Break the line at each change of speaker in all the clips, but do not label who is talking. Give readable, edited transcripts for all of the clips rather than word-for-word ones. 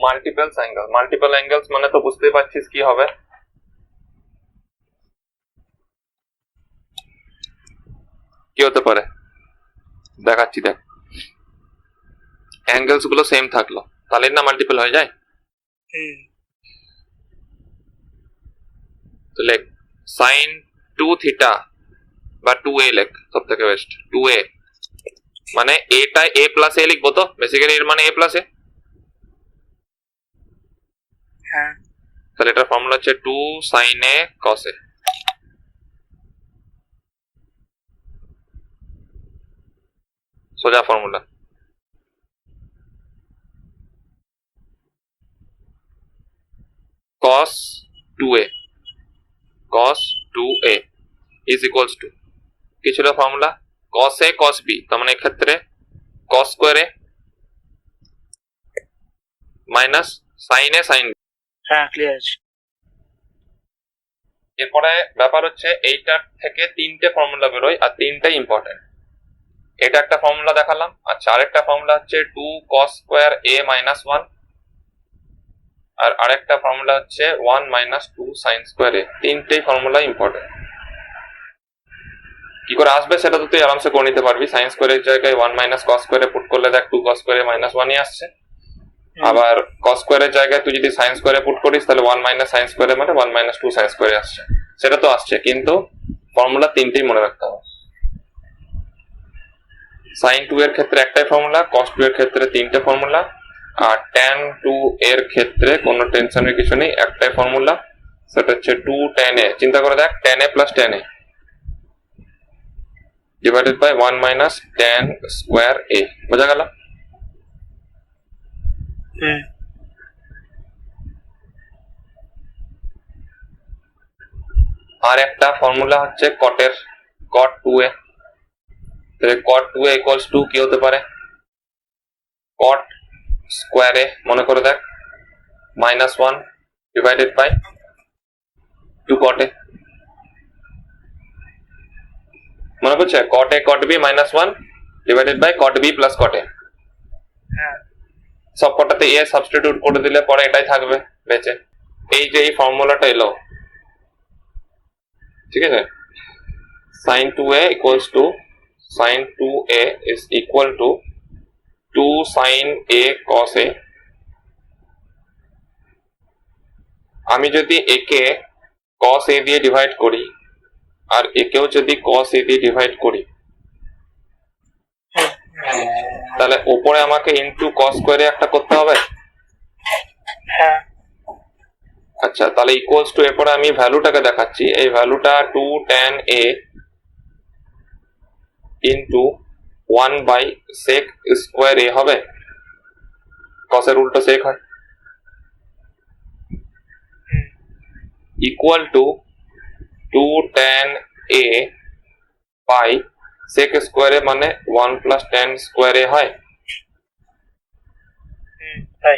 Multiple angle, multiple angles মানে তো বুঝতেই পারছিস কি হবে। কি হতে পারে দেখাচ্ছি, দেখ অ্যাঙ্গেলস গুলো সেম থাকলো তাহলে না মাল্টিপল হয়ে যায়। তো লেখ সাইন 2 থিটা বা 2a লেখ, সব থেকে বেস্ট 2a, মানে এটা a প্লাস a লিখবো তো বেসিক্যালি এর মানে a প্লাস a।
হ্যাঁ,
তাহলে এটার ফর্মুলা হচ্ছে 2 sin a cos a। সোজা formula. cos 2a cos 2a is equals to কি ছিল formula, cos a cos b, তার মানে এক্ষেত্রে cos square a minus sin a sin b।
হ্যাঁ ক্লিয়ার আছে।
এরপরে ব্যাপার হচ্ছে এইটার থেকে তিনটে ফর্মুলা বেরোয় আর তিনটাই ইম্পর্টেন্ট। এটা একটা ফর্মুলা দেখালাম, আচ্ছা আরেকটা ফর্মুলা হচ্ছে 2 cos স্কয়ার a মাইনাস 1, আর আরেকটা ফর্মুলা হচ্ছে 1 মাইনাস 2 sin স্কয়ার a। তিনটেই ফর্মুলা ইম্পর্টেন্ট। কি করে আসবে সেটা তো তুই আরামসে করে নিতে পারবি। সাইন স্কয়ারের জায়গায় 1 মাইনাস cos স্কয়ারে পুট করলে দেখ 2 cos স্কয়ারে মাইনাস 1ই আসছে। আবার cos স্কয়ারের জায়গায় তুই যদি sin স্কয়ারে পুট করিস তাহলে 1 মাইনাস sin স্কয়ারে মানে 1 মাইনাস 2 sin স্কয়ারে আসছে। সেটা তো আসছে, কিন্তু ফর্মুলা তিনটেই মনে রাখতে হবে। sin 2 এর ক্ষেত্রে একটাই ফর্মুলা, cos 2 এর ক্ষেত্রে তিনটে ফর্মুলা, আর tan 2 এর ক্ষেত্রে কোনো টেনশনের কিছু নেই, একটাই ফর্মুলা, সেটা হচ্ছে 2 tan a। চিন্তা করে দেখ tan a plus tan a divided by 1 minus tan square a। বোঝা গেল? আর একটা ফর্মুলা হচ্ছে কটের, cot 2a। তাহলে cot 2a ইকুয়ালস টু কি হতে পারে, cot স্কয়ার a মনে করে দেখ minus 1 divided by 2 cot a। মনে করছে cot a cot b minus 1 divided by cot b plus cot a।
হ্যাঁ,
সব কটাতে a সাবস্টিটিউট করে দিলে পরে এটাই থাকবে বেঁচে। এই যে এই ফর্মুলাটা এলো, ঠিক আছে, sin 2a equals to sin 2a is equal to 2 sin a cos a। আমি যদি একে cos a দিয়ে ডিভাইড করি আর একেও যদি cos a দিয়ে ডিভাইড করি তাহলে উপরে আমাকে ইনটু cos স্কয়ারে একটা করতে হবে।
হ্যাঁ,
আচ্ছা তাহলে ইকুয়ালস টু, এরপরে আমি ভ্যালুটাকে দেখাচ্ছি, এই ভ্যালুটা 2 tan a into 1 by sec square a হবে। cos এর উল্টো sec হয়, equal to 2 tan a by sec square a মানে 1 প্লাস tan স্কয়ার a হয়।
তাই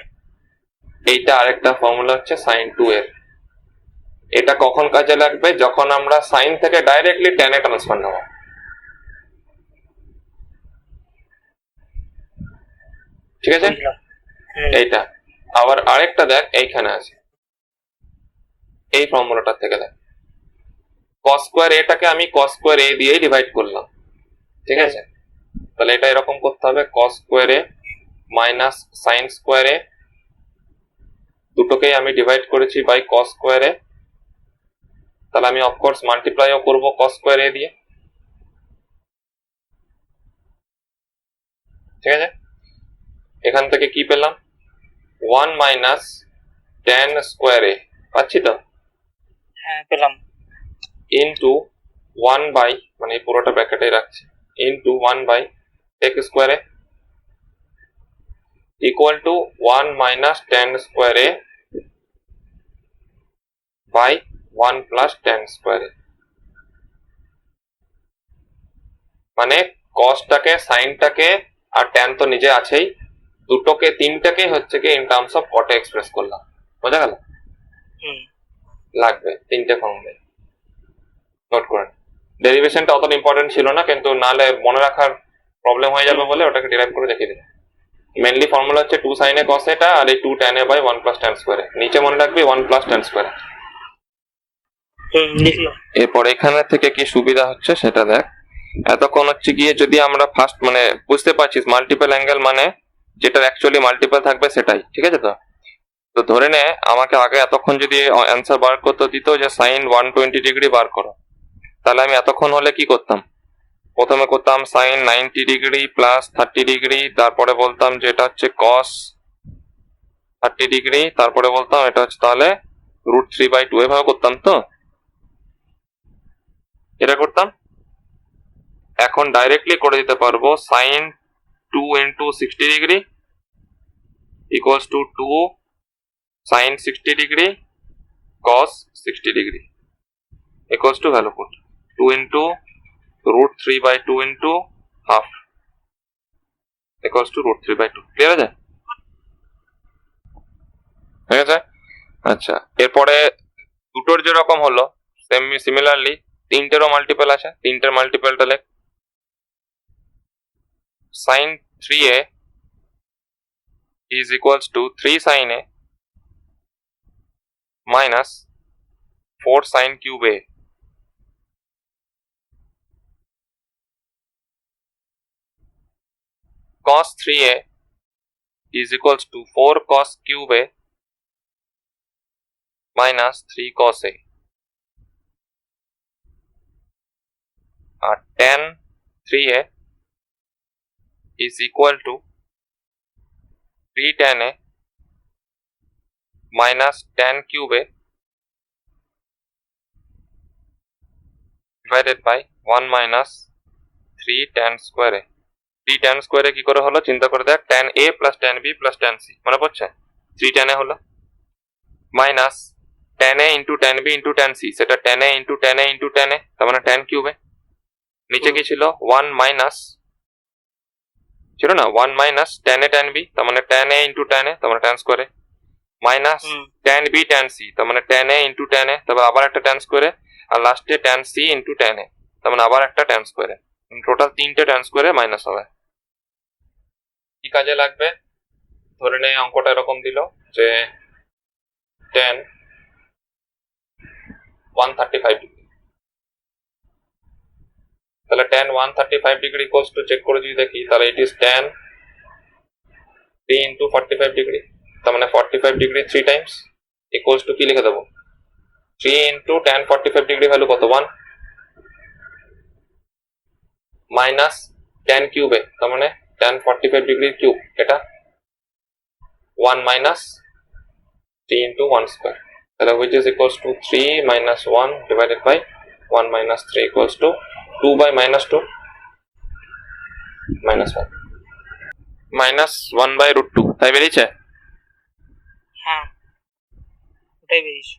এইটা আরেকটা ফর্মুলা হচ্ছে sin 2 এর। এটা কখন কাজে লাগবে, যখন আমরা sin থেকে ডাইরেক্টলি tan এ ট্রান্সফার নেব। ঠিক আছে, এইটা আবার আরেকটা দেখ এইখানে আছে, এই ফর্মুলাটার থেকে দেখ cos স্কয়ার এটাকে আমি cos স্কয়ার a দিয়ে ডিভাইড করলাম, ঠিক আছে। তাহলে এটা এরকম করতে হবে cos square a minus sin square a, দুটোকেই আমি ডিভাইড করেছি বাই cos স্কয়ার a। তাহলে আমি অফকোর্স মাল্টিপ্লাইও করব cos স্কয়ার a দিয়ে, ঠিক আছে। এখান থেকে কি পেলাম, 1 মাইনাস tan স্কয়ার a পাচ্ছি তো,
হ্যাঁ পেলাম,
ইনটু 1 বাই, মানে এই পুরোটা ব্র্যাকেটে রাখছি, into 1 by sec square a equal to 1 minus tan square a by 1 plus tan square a। মানে cosটাকে সাইনটাকে আর tan তো নিজে আছেই, দুটোকে তিনটাকে হচ্ছে কি in terms of cot express করলাম। বোঝা গেল? লাগবে তিনটে ফর্মুলা, নোট করেন। ডেরিভেশনটা অতটা ইম্পর্টেন্ট ছিল না, কিন্তু নালে মনে রাখার প্রবলেম হয়ে যাবে বলে ওটাকে ডিরাইভ করে দেখিয়ে দিলাম। মেনলি ফর্মুলা হচ্ছে 2 sin a cos এটা আর এই 2 tan a by 1 plus tan square. নিচে মনে রাখবি 1 প্লাস tan স্কয়ার।
লিখলাম।
এরপর এখানে থেকে কি সুবিধা হচ্ছে সেটা দেখ। এতক্ষণ হচ্ছে গিয়ে যদি আমরা ফার্স্ট মানে বুঝতে পারছিস মাল্টিপল অ্যাঙ্গেল মানে যেটা অ্যাকচুয়ালি মাল্টিপল থাকবে সেটাই, ঠিক আছে? তো তো ধরে নে আমাকে আগে এতক্ষণ যদি অ্যান্সার বার করতে দিত যে সাইন 120 ডিগ্রি বার করো, তাহলে আমি এতক্ষণ হলে কি করতাম? প্রথমে করতাম সাইন 90 ডিগ্রি প্লাস 30 ডিগ্রি, তারপরে বলতাম যে এটা হচ্ছে কস 30 ডিগ্রি, তারপরে বলতাম এটা হচ্ছে তাহলে √3/2, এভাবে করতাম। তো এটা করতাম। এখন ডাইরেক্টলি করে দিতে পারবো sine 2 into 60 degree equals to 2 sine 60 degree cos 60 degree equals to value put 2 into √3/2 into half equals to √3/2। Clear আছে? ঠিক আছে। আচ্ছা, এরপরে দুটোর যেরকম হলো সিমিলারলি তিনটেরও মাল্টিপল আছে, তিনটের মাল্টিপলটা লেখ। sin 3a is equals to 3 sin a minus 4 sin cube a. Cos 3a is equals to 4 cos cube a minus 3 cos a. Tan 3a is equal to 3 tan a minus tan cube a divided by 1 minus 3 tan square a. 3 tan square a কি করে হলো চিন্তা করে দেখ, tan a plus tan b plus tan c, মনে পড়ছে? 3 tan a হলো minus tan a into tan b into tan c, সেটা tan a into tan a into tan a, তার মানে tan cube a। নিচে কি ছিল 1 মাইনাস ছিল না 1 minus tan a tan b, তার মানে tan a into tan a, তার মানে tan square a, minus tan b tan c, তার মানে tan a into tan a, তারপর আবার একটা tan স্কয়ার a, আর লাস্টে tan c into tan a, তার মানে আবার একটা tan স্কয়ার a। টোটাল তিনটে tan স্কয়ার a মাইনাস হবে। কি কাজে লাগবে? ধরে নে অঙ্কটা এরকম দিল যে tan 135 ডিগ্রি, তাহলে tan 135 degree equals to check করে যদি দেখি তাহলে it is tan 3 into 45 degree, তার মানে 45 ডিগ্রি 3 টাইমস ইকুয়ালস টু কি লিখে দেবো 3 into tan 45 ডিগ্রি ভ্যালু কত 1 মাইনাস tan কিউব এ, তার মানে tan 45 ডিগ্রি কিউব এটা 1 মাইনাস 3 into 1 স্কয়ার, তাহলে which is equals to 3 minus 1 divided by 1 minus 3 equals to 2 by minus 2 minus 1 minus 1 by √2, তাই বেরিয়েছে?
হ্যাঁ ওটাই বেরিয়েছে।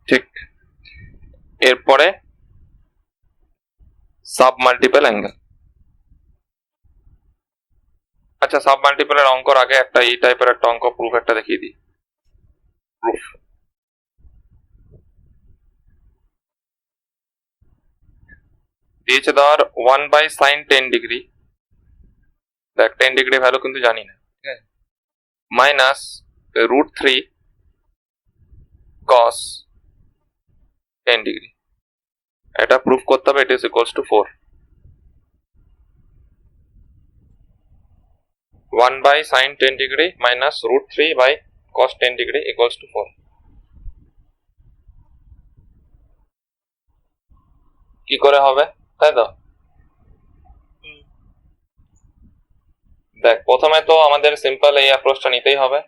ঠিক। এরপরে সাব মাল্টিপল অ্যাঙ্গেল। আচ্ছা, সাব মাল্টিপলের অঙ্কর আগে একটা এই টাইপের একটা অঙ্ক প্রুফ একটা দেখিয়ে দিই। প্রুফ দিয়েছে ধর 1 বাই সাইন 10 ডিগ্রি, দেখ 10 ডিগ্রি ভ্যালু কিন্তু জানি না, ঠিক আছে, মাইনাস √3 cos 10 ডিগ্রি, এটা প্রুফ করতে হবে it is equals to 4। 1 by sine 10 degree minus √3 by cos 10 degree equals to 4। কি করে হবে, তাই তো? দেখ প্রথমে তো আমাদের সিম্পল এই অ্যাপ্রোচটা নিতেই হবে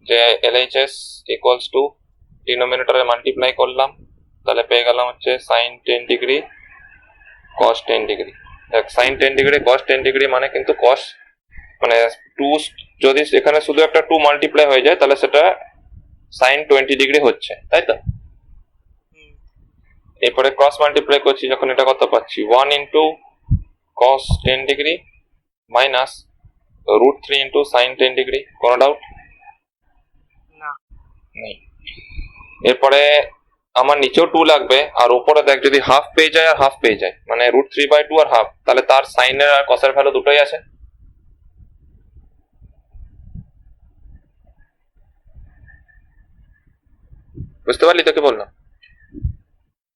যে LHS ইকুয়ালস টু ডিনোমিনেটরে মাল্টিপ্লাই করলাম, তাহলে পেয়ে গেলাম হচ্ছে সাইন 10 ডিগ্রি cos 10 ডিগ্রি। দেখ সাইন 10 ডিগ্রি cos 10 ডিগ্রি মানে কিন্তু cos মানে 2, যদি এখানে শুধু একটা 2 মাল্টিপ্লাই হয়ে যায় তাহলে সেটা সাইন 20 ডিগ্রি হচ্ছে, তাই তো? এরপরে ক্রস মাল্টিপ্লাই করছি যখন এটা কত পাচ্ছি 1 into cos 10 degree minus √3 into sine 10 degree. কোনো ডাউট?
না
নেই। এরপরে আমার নিচেও 2 লাগবে, আর উপরে দেখ যদি হাফ পেয়ে যায় আর হাফ পেয়ে যায় মানে √3/2 আর হাফ, তাহলে তার সাইনের আর কসের ভ্যালু দুটোই আছে। বুঝতে পারলি তো কি বললাম?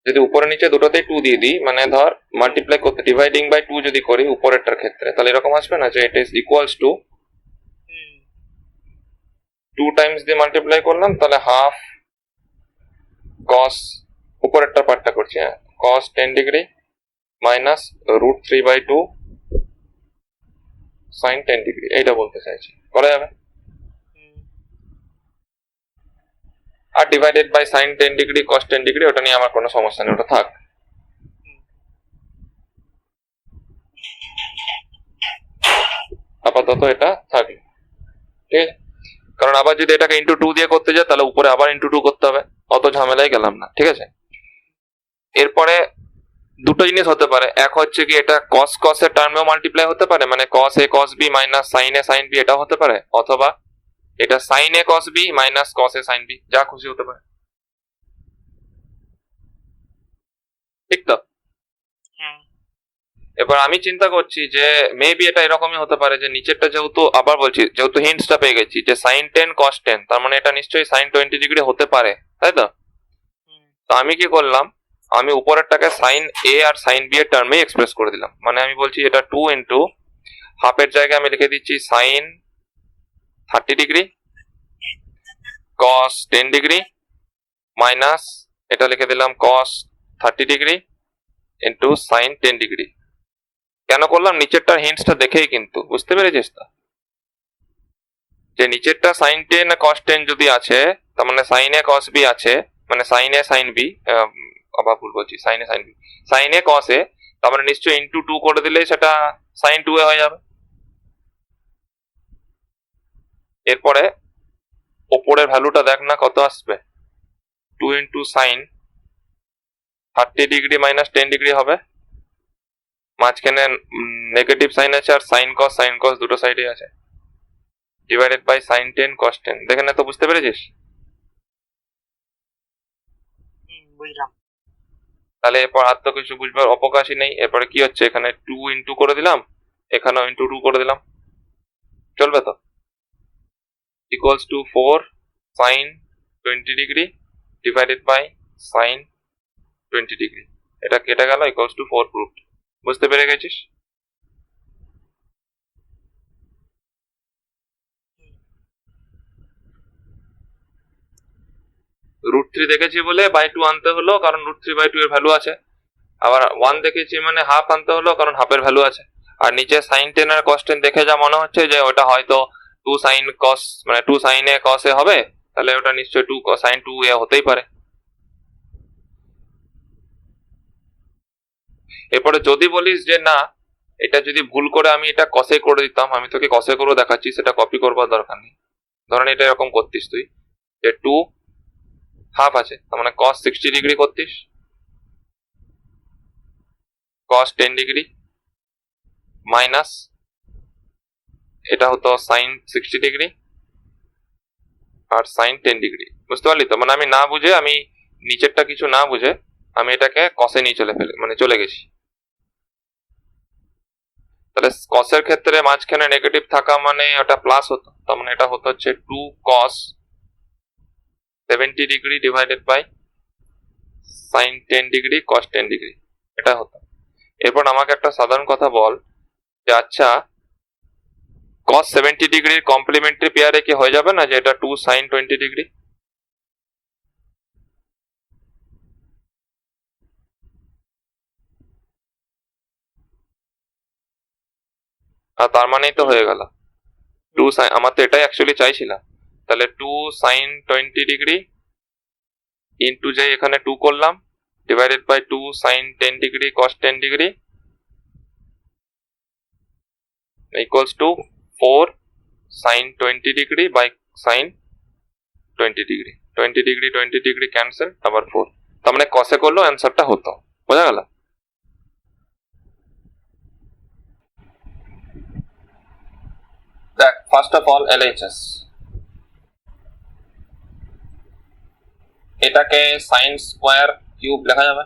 যদি উপরে নিচে দুটোতেই 2 দিয়ে দিই, মানে ধর মাল্টিপ্লাই করতে ডিভাইডিং বাই 2 যদি করি উপরেরটার ক্ষেত্রে, তাহলে এরকম আসবে না যে it is equals to 2 times দিয়ে মাল্টিপ্লাই করলাম, তাহলে হাফ কস, উপরেরটা পার্টটা করছি, হ্যাঁ, cos 10 degree minus √3/2 sine 10 degree, এইটা বলতে চাইছি। করা যাবে? আর divided by sine 10 degree cos 10 degree, ওটা নিয়ে আমার কোনো সমস্যা নেই, ওটা থাক। আপাতত এটা থাকবে, ঠিক আছে? কারণ আবার যদি এটাকে ইন্টু 2 দিয়ে করতে যায় তাহলে উপরে আবার ইন্টু 2 করতে হবে, অত ঝামেলায় গেলাম না, ঠিক আছে? এরপরে দুটো জিনিস হতে পারে, এক হচ্ছে কি এটা কস কস এর টার্মেও মাল্টিপ্লাই হতে পারে, মানে কস এ কস বি মাইনাস সাইন এ সাইন বি, এটাও হতে পারে, অথবা এটা sign A cos B minus cos A sign B, যা খুশি হতে পারে, ঠিক তো? এবার আমি চিন্তা করছি যে মেবি এটা এরকমই হতে পারে যে নিচেরটা যেহেতু, আবার বলছি, যেহেতু হিন্টসটা পেয়ে গেছি যে সাইন 10 কস 10, তার মানে এটা নিশ্চয়ই সাইন 20 ডিগ্রি হতে পারে, তাই তো? তো আমি কি করলাম, আমি উপরেরটাকে সাইন এ আর সাইন বি এর টার্মে এক্সপ্রেস করে দিলাম, মানে আমি বলছি এটা 2 ইন্টু হাফের জায়গায় আমি লিখে দিচ্ছি sine 30 degree cos 10 degree minus এটা লিখে দিলাম cos 30 degree into sine 10 degree. কেন করলাম? নিচেরটার হিন্টসটা দেখেই, কিন্তু বুঝতে পেরেছিস তো যে নিচেরটা সাইন 10 কস 10 যদি আছে, তার মানে সাইন এ কস বি আছে, মানে সাইন এ সাইন বি, আবার ভুল বলছি, sign A sign B, sign A cos এ, তার মানে নিশ্চয়ই ইন্টু 2 করে দিলেই সেটা সাইন 2 এ হয়ে যাবে। এরপরে ওপরের ভ্যালুটা দেখ না কত আসবে, 2 into sign 30 degree minus 10 degree হবে, মাঝখানে নেগেটিভ সাইন আছে আর সাইন কস দুটো সাইডে আছে, ডিভাইডেড বাই সাইন 10 কস 10, দেখে না তো, বুঝতে পেরেছিস?
বুঝলাম।
তাহলে এরপর আর তো কিছু বুঝবার অবকাশই নেই। এরপরে কি হচ্ছে, এখানে 2 ইন্টু করে দিলাম, এখানেও ইন্টু 2 করে দিলাম, চলবে তো? Equals to 4 sine 20 degree divided by sine 20 degree, এটা কেটে গেল, ইকুয়ালস টু 4 প্রুফড। বুঝতে পেরে গেছিস? √3 দেখেছি বলে বাই 2 আনতে হলো, কারণ √3/2 এর ভ্যালু আছে, আবার 1 দেখেছি মানে হাফ আনতে হলো, কারণ হাফের ভ্যালু আছে, আর নিচে সাইন 10 আর কস 10 দেখে যা মনে হচ্ছে যে ওটা হয়তো 2 সাইন কস, মানে 2 সাইন এ কস এ হবে, তাহলে ওটা নিশ্চয়ই 2 সাইন 2 এ হতেই পারে। এরপরে যদি বলিস যে না, এটা যদি ভুল করে আমি এটা কসে করে দিতাম, আমি তোকে কসে করে দেখাচ্ছি, সেটা কপি করবার দরকার নেই। ধরেন এটা এরকম করতিস তুই, যে 2 হাফ আছে, তার মানে কস 60 ডিগ্রি করতিস, কস 10 ডিগ্রি মাইনাস এটা হতো সাইন 60 ডিগ্রি আর সাইন 10 ডিগ্রি। বুঝতে পারলি তো? মানে আমি না বুঝে, আমি নিচেরটা কিছু না বুঝে আমি এটাকে কসে নিয়ে চলে গেছি। তাহলে কসের ক্ষেত্রে মাঝখানে নেগেটিভ থাকা মানে ওটা প্লাস হতো, তার মানে এটা হতো হচ্ছে 2 cos 70 degree divided by sine 10 degree cos 10 degree, এটা হতো। এরপর আমাকে একটা সাধারণ কথা বল যে আচ্ছা cos 70 ডিগ্রির কমপ্লিমেন্টারি পেয়ারে কি হয়ে যাবে না যে এটা 2 sin 20 ডিগ্রি? আর তার মানেই তো হয়ে গেল 2 sin, আমার তো এটাই অ্যাকচুয়ালি চাইছিলাম। তাহলে 2 sin 20 ডিগ্রি ইনটু যে এখানে 2 করলাম divided by 2 sin 10 degree cos 10 degree equals to 4 sin 20 degree by sin 20 degree, 20 degree 20 degree cancel, আবার 4, তার মানে কসে করলেও অ্যান্সারটা হতো। বোঝা গেল? দেখ, ফার্স্ট অফ অল LHS, এটাকে সাইন স্কোয়ার কিউব লেখা যাবে,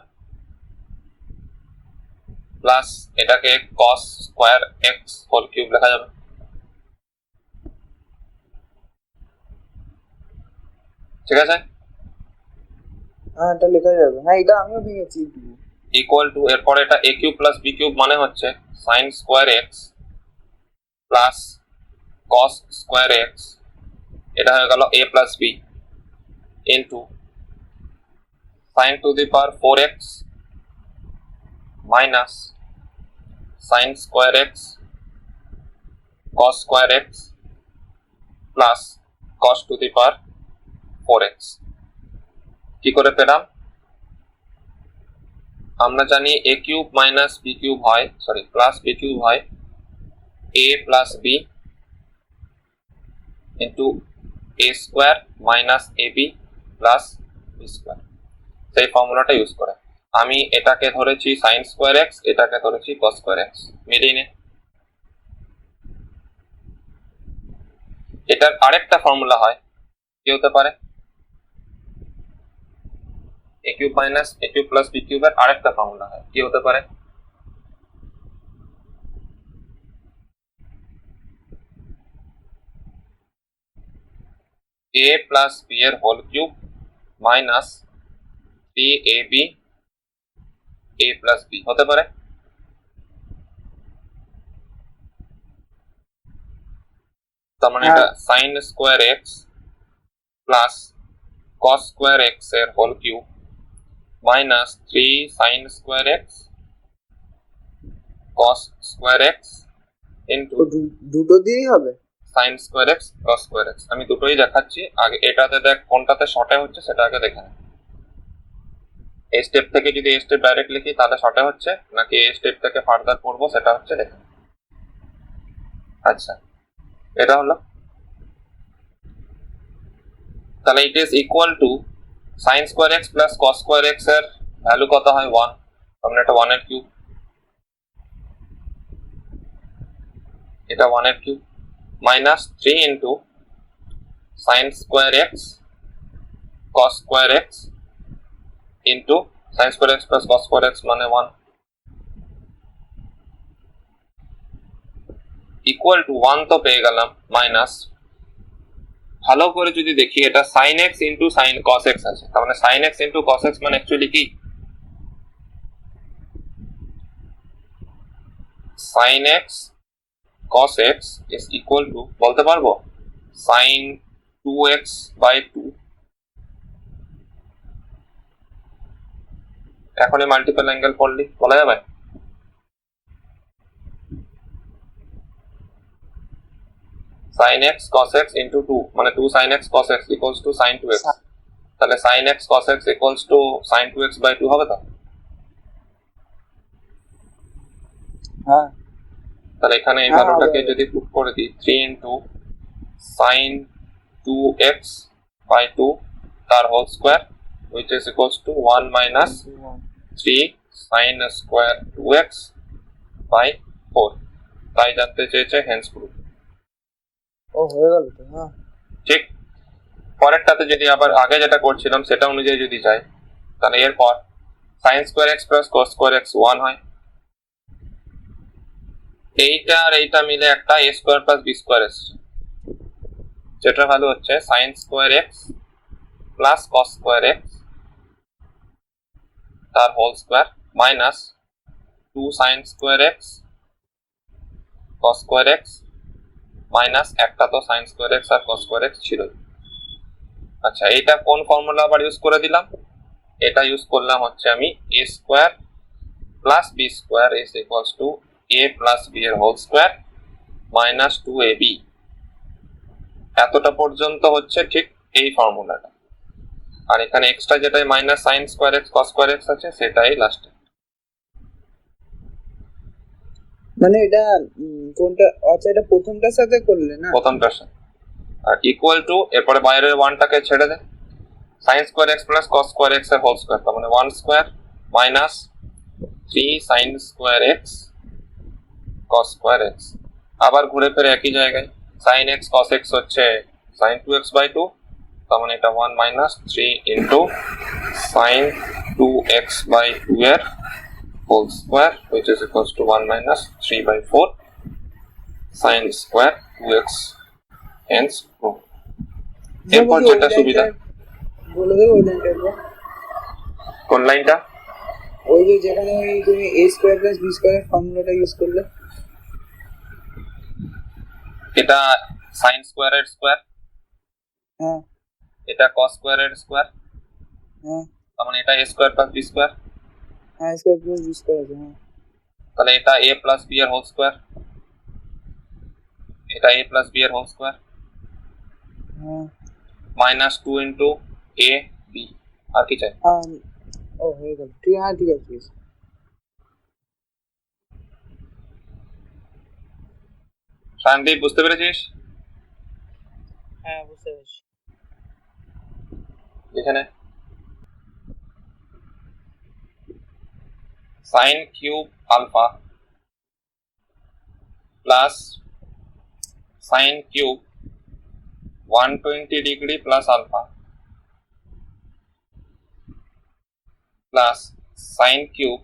প্লাস এটাকে cos square X whole cube লেখা যাবে। ঠিক আছে?
হ্যাঁ এটা লেখা যাবে, হ্যাঁ এটা আমিও ভেঙেছি এইটুকু।
ইকুয়াল টু, এরপর এটা a cube plus b cube মানে হচ্ছে sin square x plus cos square x, এটা হয়ে গেল a plus b into sin two the power 4x minus sin square x cos square x plus cos two the power 4x। কি করে পেলাম? আমরা জানি a cube minus b cube হয়, sorry plus b cube হয় a plus b into a square minus ab plus b square. সেই ফর্মুলাটা use করে আমি এটাকে ধরেছি sin স্কোয়ার এক্স, এটাকে ধরেছি cos স্কোয়ার এক্স, মিলিয়ে নে। এটার আরেকটা ফর্মুলা হয়, কি হতে পারে? a cube minus a cube plus b কিউবের আরেকটা ফর্মুলা হয়, কি হতে পারে? a প্লাস b এর whole cube minus 3ab a plus b হতে পারে। তার মানে এটা sin square x plus cos square x এর whole cube minus 3 sin square x cos square x into
দুটো দিয়েই হবে
sin square x cos square x. আমি দুটোই দেখাচ্ছি, আগে এটাতে দেখ কোনটাতে শর্টে হচ্ছে সেটা আগে দেখে নে। এই স্টেপ থেকে যদি এই স্টেপ ডাইরেক্ট লিখি তাহলে শর্টে হচ্ছে, নাকি এই স্টেপ থেকে ফার্দার পড়বো সেটা হচ্ছে দেখে। আচ্ছা এটা হলো, তাহলে it is equal two sin square x plus cos square x এর ভ্যালু কত হয় 1, তাহলে এটা 1 এর কিউব, এটা 1 এর cube minus 3 into sin square x cos square x into sin square x plus cos square x মানে 1 ইকুয়াল টু 1 তো পেয়ে গেলাম, মাইনাস ভালো করে যদি দেখি এটা sin x into sin cos x আছে, তার মানে sin x into cos x মানে অ্যাকচুয়ালি কি sin x cos x is equal to, বলতে পারবো sin 2x by 2। এখনই মাল্টিপল অ্যাঙ্গেল পড়লি বলা যাবে? sin x cos x into 2 মানে 2 sin x cos x equals to sin 2x, তাহলে sin x cos x equals to sin 2x by 2 হবে তো?
হ্যাঁ
তাহলে এখানে এই ভ্যালুটাকে যদি পুট করে দিই 3 into sin 2x by 2 তার whole square which is equals to 1 minus 3 sin square 2x by 4, তাই জানতে চেয়েছে hence proof।
ও হয়ে গেল তো, হ্যাঁ
ঠিক। পরেরটাতে যদি আবার আগে যেটা করছিলাম সেটা অনুযায়ী যদি যাই তাহলে এরপর sin square x plus cos square x 1 হয়, এইটা আর এইটা মিলে একটা a square plus b square এসছে, যেটা ভ্যালু হচ্ছে sin square x plus cos square x তার whole square minus 2 sin square x cos square x minus একটা তো sin স্কোয়ার এক্স আর cos স্কোয়ার এক্স ছিল। আচ্ছা এইটা কোন ফর্মুলা আবার ইউজ করে দিলাম? এটা ইউজ করলাম হচ্ছে আমি a square plus b square is equals two a plus b এর হোল স্কোয়ার মাইনাস 2ab, এতটা পর্যন্ত হচ্ছে ঠিক এই ফর্মুলাটা, আর এখানে এক্সট্রা যেটাই minus sin square x cos square x আছে সেটাই লাস্টে।
মানে এটা কোনটা? আচ্ছা এটা প্রথমটার সাথে করলে না?
প্রথমটার সাথে। আর ইকুয়াল টু এরপরে বাইরের 1টাকে ছেড়ে দে, sin square x plus cos square x এর হোল স্কোয়ার, তার মানে 1 square minus 3 sin square x cos square x, আবার ঘুরে ফিরে একই জায়গায় sin x cos x হচ্ছে sin 2x by 2, তার মানে এটা 1 minus 3 into sin 2x by 2 এর whole square which is equals to 1 minus 3 by 4 sin square 2x hence proof। এরপর যেটা সুবিধা
বলে দেবো ওই লাইনটা একবার।
কোন লাইনটা?
ওই যে যেখানে ওই তুমি a স্কয়ার প্লাস b স্কয়ারের ফর্মুলাটা ইউজ করলে।
এটা সাইন স্কোয়ারের স্কোয়ার,
হ্যাঁ
এটা কস স্কোয়ারের স্কোয়ার,
হ্যাঁ
তার মানে এটা a square plus b square,
হ্যাঁ স্কয়ার প্লাস b স্কয়ার আছে। হ্যাঁ
তাহলে এটা a প্লাস b এর হোল স্কোয়ার, এটা a প্লাস b এর হোল স্কোয়ার
হ্যাঁ
মাইনাস 2 ইন্টু a b। আর কি চাই?
ও হয়ে গেল, ঠিক হ্যাঁ ঠিক আছে ঠিক আছে।
শান্তিপ বুঝতে পেরেছিস?
হ্যাঁ বুঝতে পেরেছি।
এখানে sine cube alpha plus sine cube 120 degree plus alpha plus sine cube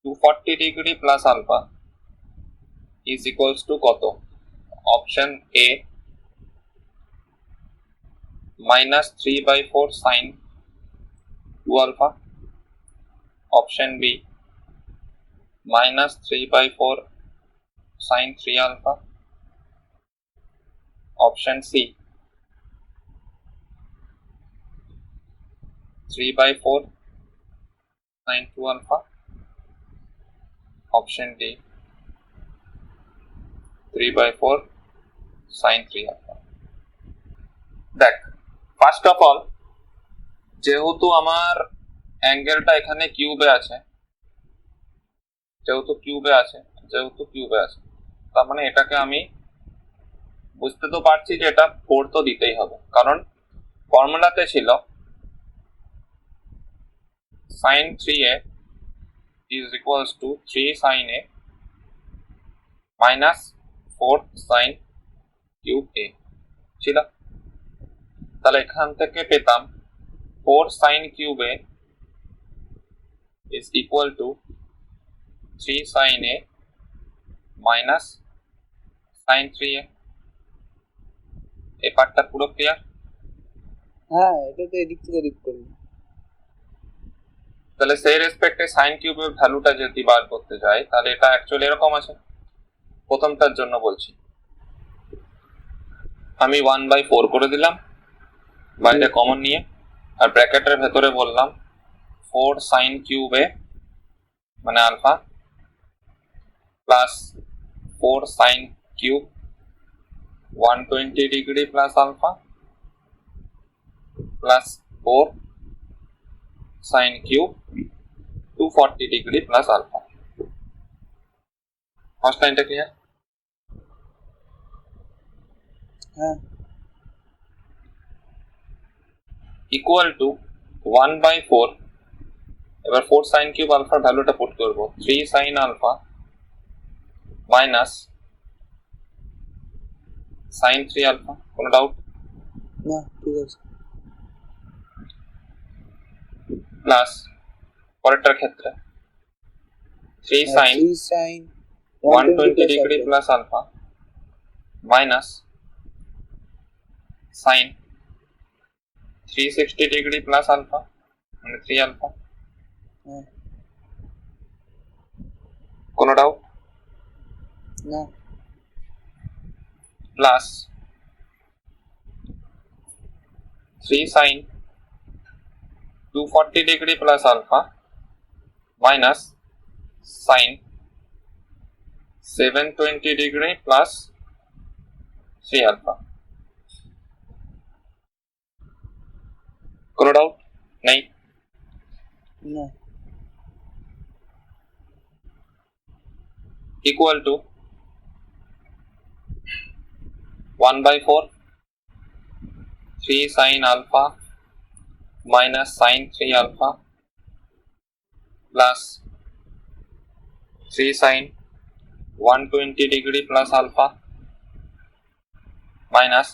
240 degree plus alpha is equals to কত? Option A -3/4 sine 2 alpha, option B -3/4 sine 3 alpha, option C 3/4 sine 2 alpha, option D 3/4 sine 3 alpha. দেখ, first of all যেহেতু আমার অ্যাঙ্গেলটা এখানে কিউবে আছে, যেহেতু কিউবে আছে তার মানে এটাকে আমি বুঝতে তো পারছি যে এটা 4 তো দিতেই হবে, কারণ ফর্মুলাতে ছিল sin 3a is equals to 3 sin a minus 4 sin cube a ছিল। তাহলে এখান থেকে পেতাম 4 sin cube a is equal to 3 sin a minus sin 3a। এই পার্টটা পুরো ক্লিয়ার?
হ্যাঁ এটা তো এদিক থেকে এদিক করবো।
তাহলে সেই রেসপেক্টে সাইন কিউবের ভ্যালুটা যদি বার করতে যাই তাহলে এটা অ্যাকচুয়ালি এরকম আছে। প্রথমটার জন্য বলছি, আমি 1/4 করে দিলাম বাইরে কমন নিয়ে, আর ব্র্যাকেটের ভেতরে বললাম 4 সাইন কিউব এ মানে alpha plus 4 sine cube 120 degree plus alpha plus 4 sine cube 240 degree plus alpha. First লাইনটা ক্লিয়ার?
হ্যাঁ
ইকুয়াল টু 1/4, এবার 4 সাইন কিউব আলফার ভ্যালুটা পুট করব 3 sine alpha minus sine 3 alpha. কোনো ডাউট?
না ঠিক আছে।
প্লাস পরেরটার ক্ষেত্রে 3 sine
3 sin
120 degree plus alpha minus sine 360 degree plus alpha মানে 3 আলফা।
হ্যাঁ
কোনো ডাউট?
না
plus 3 sine 240 degree plus alpha minus sine 720 degree plus 3 alpha. কোনো ডাউট নেই?
না
equal to 1/4 3 sin alpha minus sin 3 alpha plus 3 sin 120 degree plus alpha minus,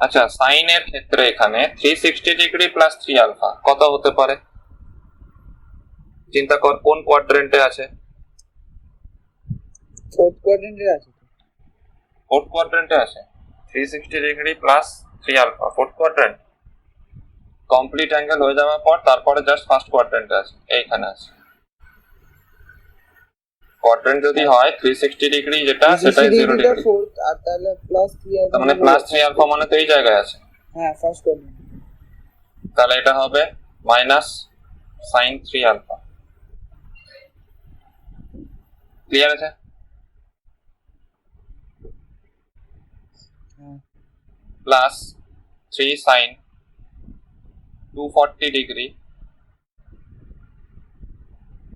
আচ্ছা sine এর ক্ষেত্রে এখানে 360 ডিগ্রি প্লাস 3 আলফা কত হতে পারে? চিন্তা কর কোন কোয়াড্রেন্টে আছে?
ফোর্থ কোয়াড্রেন্টে আছে।
ফোর্থ কোয়াড্রেন্টে আছে 360 degree plus 3 alpha, fourth quadrant. Complete angle হয়ে যাওয়ার পর তারপরে জাস্ট ফার্স্ট কোয়াড্রেন্টে আছে, এইখানে আছে। কোয়াড্রেন্ট যদি হয় 360 ডিগ্রি যেটা, সেটাই 0 ডিগ্রি।
ফোর্থ, আর তাহলে প্লাস 3
তার মানে প্লাস 3 আলফা মানে তো এই জায়গায় আছে।
হ্যাঁ, ফার্স্ট কোয়াড্রেন্ট।
তাহলে এটা হবে মাইনাস সাইন 3 আলফা। ক্লিয়ার আছে?
হ্যাঁ,
plus 3 sine 240 degree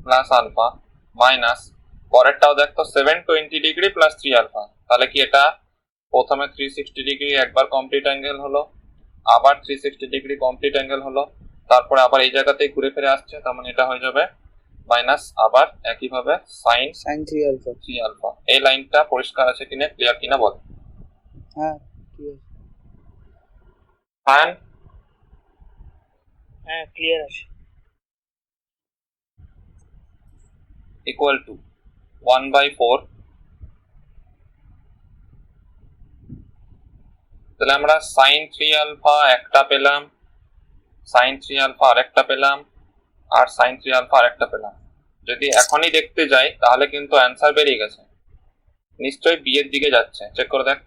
plus alpha minus পরেরটাও দেখো 720 ডিগ্রি প্লাস 3 আলফা। তাহলে কি এটা প্রথমে 360 ডিগ্রি একবার কমপ্লিট অ্যাঙ্গেল হলো, আবার 360 ডিগ্রি কমপ্লিট অ্যাঙ্গেল হলো, তারপরে আবার এই জায়গাতেই ঘুরে ফিরে আসছে, তার মানে এটা হয়ে যাবে মাইনাস আবার একইভাবে সাইন
সাইন 3 আলফা।
3 আলফা। এই লাইনটা পরিষ্কার আছে কিনা, ক্লিয়ার কিনা বল।
হ্যাঁ, ঠিক আছে।
ফাইন।
হ্যাঁ, ক্লিয়ার আছে।
Equal to 1/4। তাহলে আমরা সাইন 3 আলফা একটা পেলাম, সাইন 3 আলফা আরেকটা পেলাম, আর সাইন 3 আলফা আরেকটা পেলাম। যদি এখনই দেখতে যাই তাহলে কিন্তু অ্যান্সার বেরিয়ে গেছে, নিশ্চয়ই বি এর দিকে যাচ্ছে। চেক করে দেখ,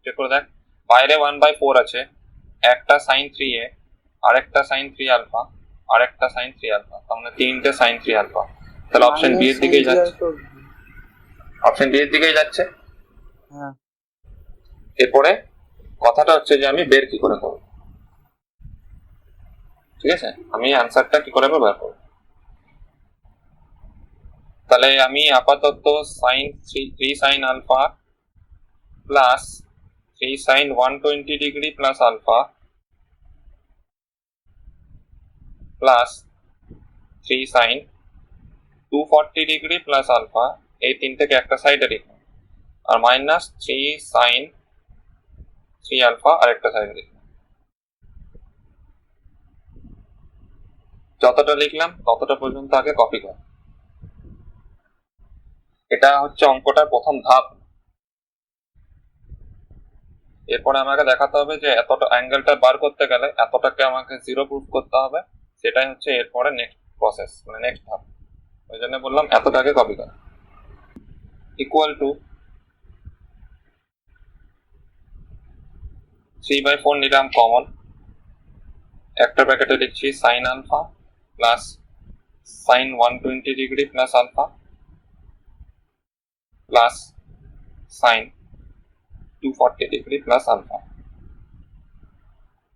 চেক করে দেখ। বাইরে 1/4 আছে, একটা সাইন 3a, আরেকটা সাইন 3 আলফা, আরেকটা সাইন 3 আলফা, তার মানে তিনটে সাইন 3 আলফা। তাহলে অপশন বি এর দিকেই যাচ্ছে, অপশন বি এর দিকেই যাচ্ছে।
হ্যাঁ,
এরপরে কথাটা হচ্ছে যে আমি বের কি করে করব, ঠিক আছে? আমি আনসারটা কি করে বের করব? তাহলে আমি আপাতত sine 3 sine alpha plus 3 sine 120 degree plus alpha plus 3 sine 240 degree plus alpha, এই তিনটাকে একটা সাইডে লিখলাম, আর মাইনাস 3 সাইন 3 আলফা আরেকটা সাইডে লিখলাম। যতটা লিখলাম ততটা পর্যন্ত আগে কপি কর। এটা হচ্ছে অঙ্কটার প্রথম ধাপ। এরপরে আমাকে দেখাতে হবে যে এতটা অ্যাঙ্গেলটা বার করতে গেলে এতটাকে আমাকে 0 প্রুফ করতে হবে। সেটাই হচ্ছে এরপরে নেক্সট প্রসেস, মানে নেক্সট ধাপ। ওই জন্য বললাম এতটাকে কপি কর। ইকুয়াল টু 3/4 নিলাম কমন, একটা ব্র্যাকেটে লিখছি sine alpha plus sine 120 degree plus alpha plus sine 240 degree plus alpha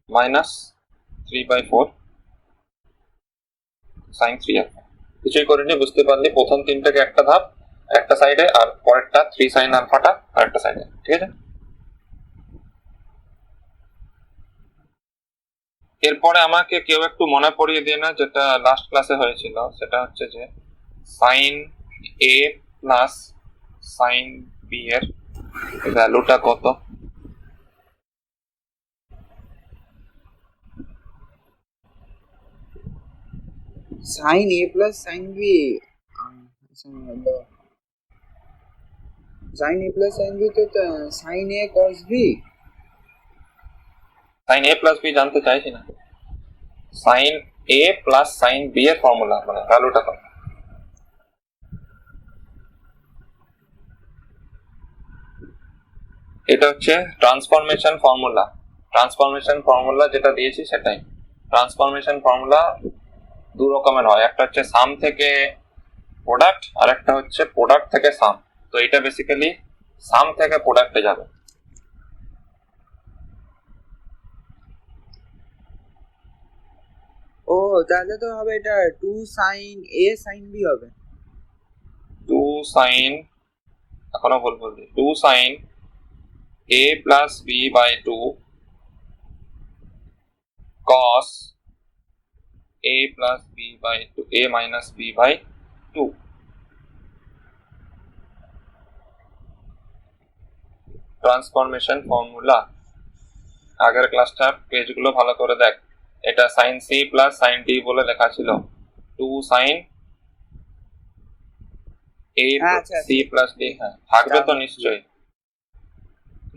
minus 3/4 sine 3 alpha. কিছুই করিনি, বুঝতে পারলি? প্রথম তিনটাকে একটা ধাপ একটা সাইডে, আর পরেরটা 3 সাইন আলফাটা আরেকটা সাইডে, ঠিক আছে? এরপরে আমাকে কেউ একটু মনে পড়িয়ে দিয়ে না, যেটা লাস্ট ক্লাসে হয়েছিল, সেটা হচ্ছে যে সাইন এ প্লাস সাইন বি এর ভ্যালুটা কত?
সাইন এ প্লাস সাইন বি, সাইন এ প্লাস সাইন বি তো sign A cos B.
Sign A plus B জানতে চাইছি না, সাইন এ প্লাস সাইন বি এর ফর্মুলা মানে ভ্যালুটা কত? এটা হচ্ছে ট্রান্সফরমেশন ফর্মুলা। ট্রান্সফরমেশন ফর্মুলা যেটা দিয়েছি সেটাই। ট্রান্সফরমেশন ফর্মুলা দু রকমের হয়, একটা হচ্ছে সাম থেকে প্রোডাক্ট, আর একটা হচ্ছে প্রোডাক্ট থেকে সাম। তো এটা বেসিক্যালি সাম থেকে প্রোডাক্টে যাবে।
ও, তাহলে তো হবে এটা 2 সাইন এ সাইন বি হবে।
2 সাইন, এখনো বলবো 2 sine a plus B by 2 cos a plus B by 2 a minus B by 2। Transformation formula আগের ক্লাসটার পেজগুলো ভালো করে দেখ। এটা sine C plus sine D বলে লেখা ছিল, 2 sine A C plus D. হ্যাঁ, থাকবে তো নিশ্চয়ই,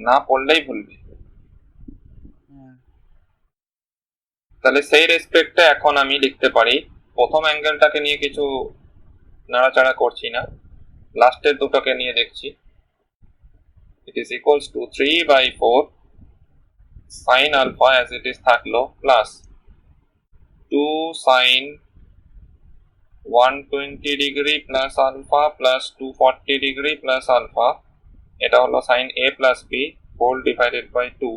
না পড়লেই ভুলবি। তাহলে সেই রেসপেক্টে এখন আমি লিখতে পারি, প্রথম অ্যাঙ্গেলটাকে নিয়ে কিছু নাড়াচাড়া করছি না, লাস্টের দুটোকে নিয়ে দেখছি। It is equals to 3/4 sin alpha as it is থাকলো plus 2 sin 120 degree plus alpha plus 240 degree plus alpha, এটা হলো sin a plus b whole divided by 2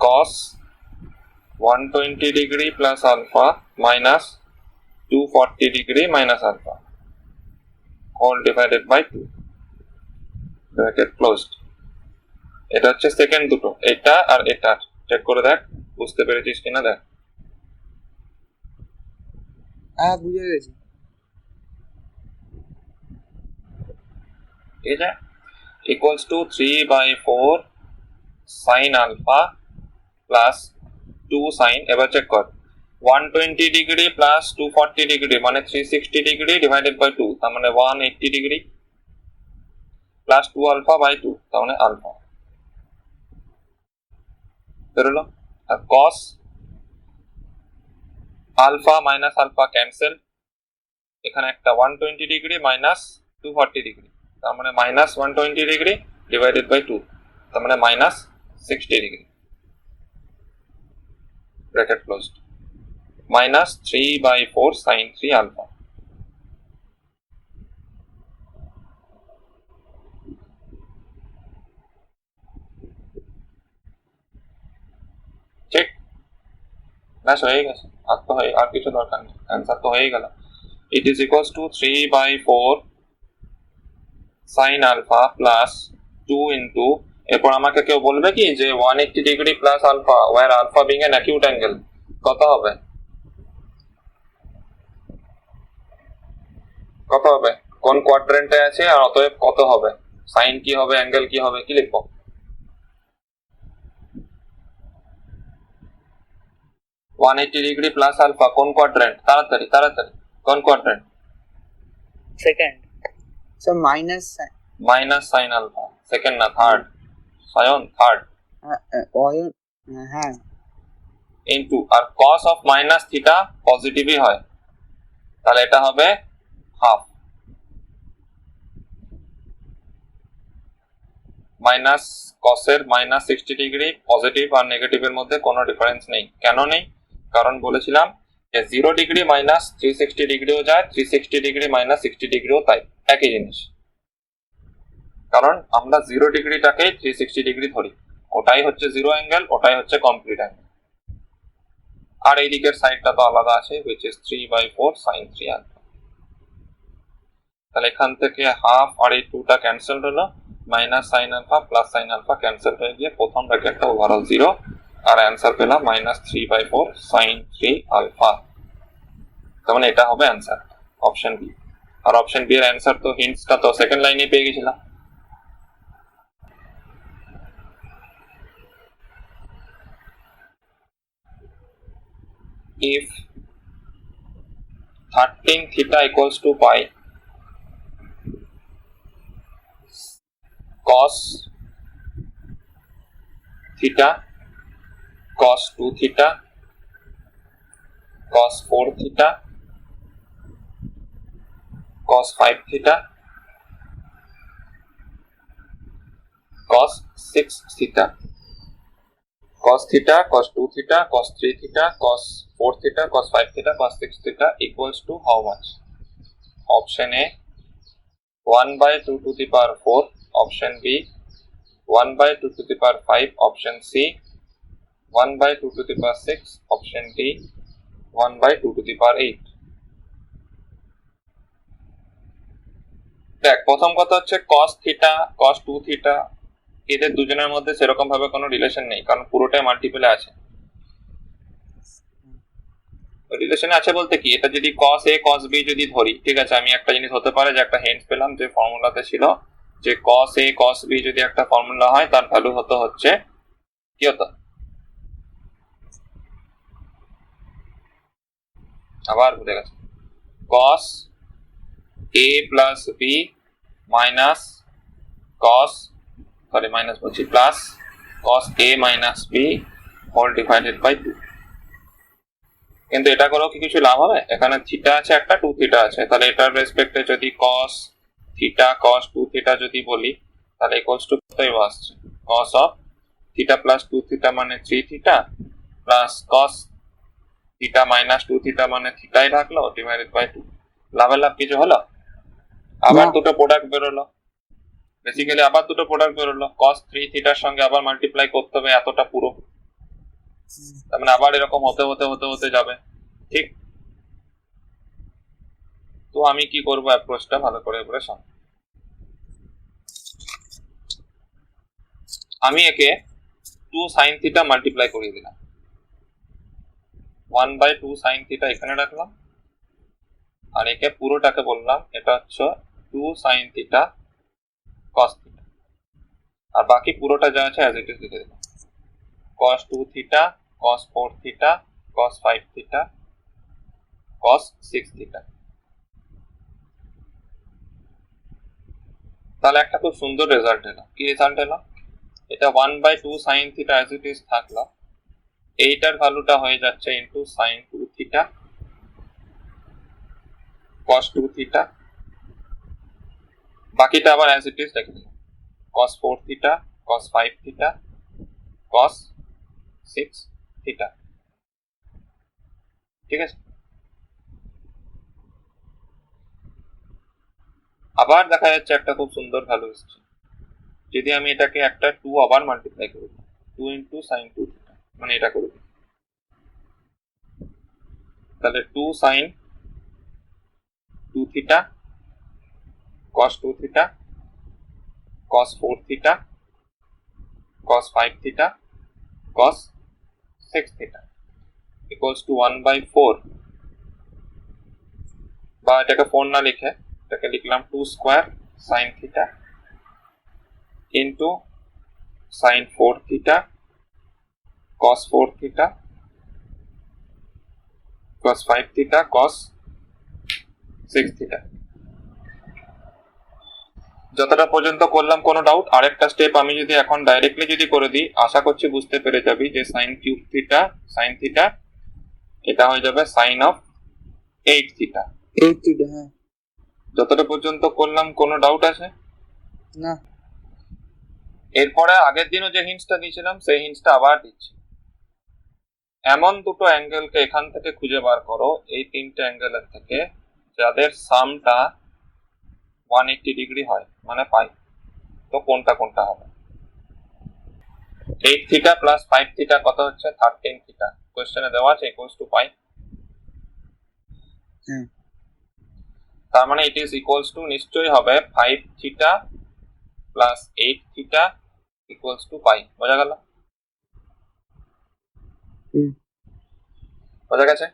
cos 120 degree plus alpha minus 240 degree minus alpha whole divided by 2 bracket closed. এটা হচ্ছে second দুটো, এটা আর এটা। Check করে দেখ বুঝতে পেরেছিস কিনা দেখ।
হ্যাঁ বুঝে গেছি।
ঠিক আছে, equals to 3/4 sin alpha plus 2 sin, এবার চেক কর 120 ডিগ্রি প্লাস 240 ডিগ্রি মানে 360 ডিগ্রি ডিভাইডেড বাই 2 তার মানে 180 ডিগ্রি প্লাস 2 আলফা বাই 2 তার মানে আলফা বেরোলো। আর cos alpha minus alpha cancel, এখানে একটা 120 ডিগ্রি মাইনাস 240 ডিগ্রি তার মানে মাইনাস 120 ডিগ্রি ডিভাইডেড বাই 2 তার মানে minus 60 degree bracket closed minus 3/4 sin 3 alpha. ঠিক ব্যাস হয়ে গেছে, আর তো আর কিছু দরকার নেই, অ্যান্সার তো হয়ে গেল। It is equals to 3/4 sin alpha plus 2 into, এরপর আমাকে কেউ বলবে কি যে 180 degree plus alpha where alpha being an acute angle কত হবে, কত হবে, কোন কোয়াড্রেন্টে আছে আর অতএব কত হবে, সাইন কি হবে, অ্যাঙ্গেল কি হবে, কি লিখবো? One eighty degree plus alpha কোন কোয়াড্রেন্ট, তাড়াতাড়ি তাড়াতাড়ি কোন quadrant?
Second.
Sir minus
minus sine alpha, second না থার্ড, সায়ন থার্ড।
হ্যাঁ
ইনটু, আর cos অফ মাইনাস থিটা পজিটিভই হয় তাহলে এটা হবে হাফ, মাইনাস কসের মাইনাস 60 ডিগ্রি পজিটিভ আর নেগেটিভের মধ্যে কোনো ডিফারেন্স নেই। কেন নেই? কারণ বলেছিলাম যে 0 ডিগ্রি মাইনাস 360 ডিগ্রিও যায়, 360 ডিগ্রি মাইনাস 60 ডিগ্রিও তাই একই জিনিস, কারণ আমরা 0 ডিগ্রিটাকে 360 ডিগ্রি ধরি, ওটাই হচ্ছে জিরো অ্যাঙ্গেল, ওটাই হচ্ছে কমপ্লিট অ্যাঙ্গেল। আর এই দিকের সাইডটা তো আলাদা আছে which is 3/4 sin 3 আলফা। তাহলে এখান থেকে হাফ আর এই 2টা ক্যান্সেল হলো, minus sine alpha plus sine alpha cancel হয়ে গিয়ে প্রথম ব্র্যাকেটটা ওভারঅল 0 আর অ্যান্সার পেলাম মাইনাস 3/4 sin 3 আলফা। তার মানে এটা হবে অ্যান্সার অপশন বি। আর অপশন বি এর অ্যান্সার তো হিন্টসটা তো সেকেন্ড লাইনে পেয়ে গেছিলাম। If 13 theta equals to pi, cos theta, cos 2 theta, cos 4 theta, cos 5 theta, cos 6 theta, cos theta, cos 2 theta, cos 3 theta, cos 4 theta, cos 5 theta, cos 6 theta equals to how much? Option A 1/2 to the power 4, option B 1/2 to the power 5, option C 1/2 to the power 6, option D 1/2 to the power 8. দেখ প্রথম কথা হচ্ছে cos theta, cos 2 theta এদের দুজনের মধ্যে সেরকম ভাবে কোনো রিলেশন নেই, কারণ পুরোটাই মাল্টিপলে আছে। রিলেশনে আছে বলতে কি, এটা যদি cos a cos b যদি ধরি, ঠিক আছে, আমি একটা জিনিস হতে পারে যে একটা হিন্ট পেলাম যে ফর্মুলাতে ছিল যে cos a cos b যদি একটা ফর্মুলা হয় তার ভ্যালু হচ্ছে কি হতো, আবার ভুলে গেছে, cos a plus b minus cos minus বলছি plus cos a minus b whole divided by 2। কিন্তু এটা করেও কি কিছু লাভ হবে? এখানে থিটা আছে একটা, 2 থিটা আছে, তাহলে এটার রেসপেক্টে যদি cos থিটা cos 2 থিটা যদি বলি, তাহলে ইকুয়ালস টু কতই আসছে? cos of theta plus 2 theta মানে 3 theta plus cos theta minus 2 theta মানে থিটাই থাকলো ডিভাইডেড বাই 2। লাভের লাভ কিছু হলো? আবার দুটো প্রোডাক্ট বেরোলো, বেসিক্যালি আবার দুটো প্রোডাক্ট বেরোলো, cos 3 থিটার সঙ্গে আবার মাল্টিপ্লাই করতে হবে এতটা পুরো, তার মানে আবার এরকম হতে হতে হতে হতে যাবে, ঠিক? তো আমি কি করব, অ্যাপ্রোচটা ভালো করে এবারে শোন। আমি একে 2 sin থিটা মাল্টিপ্লাই করিয়ে দিলাম, 1/2 sin থিটা এখানে রাখলাম, আর একে পুরোটাকে বললাম এটা হচ্ছে 2 sin থিটা cos থিটা, আর বাকি পুরোটা যা আছে অ্যাজ ইট ইজ লিখে দিলাম, cos 2 theta cos 4 theta cos 5 theta cos 6 theta. তাহলে একটা খুব সুন্দর রেজাল্ট এলো। কি রেজাল্ট এলো? এটা 1/2 sin theta as it is থাকলো, এইটার ভ্যালুটা হয়ে যাচ্ছে into sin 2 theta cos 2 theta, বাকিটা আবার অ্যাজ ইট ইজ রেখে দিলাম, cos 4 theta cos 5 theta cos 6 theta, ঠিক আছে? আবার দেখা যাচ্ছে একটা খুব সুন্দর ভ্যালু এসেছে, যদি আমি এটাকে একটা 2 আবার মাল্টিপ্লাই করি, 2 ইনটু sin 2 থিটা, মানে এটা করব, তাহলে 2 sin 2 theta cos 2 theta cos 4 theta cos 5 theta cos 6 theta equals to 1/4, বা এটাকে 4 না লিখে এটাকে লিখলাম 2 square sin theta into sin 4 theta cos 4 theta cos 5 theta cos 6 theta. যতটা পর্যন্ত করলাম কোনো ডাউট? আরেকটা স্টেপ আমি যদি এখন ডাইরেক্টলি যদি করে দিই, আশা করছি বুঝতে পেরে যাবি যে sin cube theta sin theta এটা হয়ে যাবে sin অফ 8 থিটা।
8 থিটা, হ্যাঁ।
যতটা পর্যন্ত করলাম কোনো ডাউট আছে?
না।
এরপরে আগের দিনও যে হিন্টসটা দিয়েছিলাম সেই হিন্টসটা আবার দিচ্ছি। এমন দুটো অ্যাঙ্গেলকে এখান থেকে খুঁজে বার করো, এই তিনটে অ্যাঙ্গেলের থেকে, যাদের সামটা 180 ডিগ্রি হয়, মানে পাই। তো কোনটা কোনটা হবে? 8 থিটা প্লাস 5 থিটা কত হচ্ছে? 13 থিটা। কোশ্চেনে দেওয়া আছে ইকুয়ালস টু পাই। তার মানে ইট ইজ ইকুয়ালস টু নিশ্চয়ই হবে 5 theta plus 8 theta equals to pi. বোঝা গেল? বোঝা গেছে?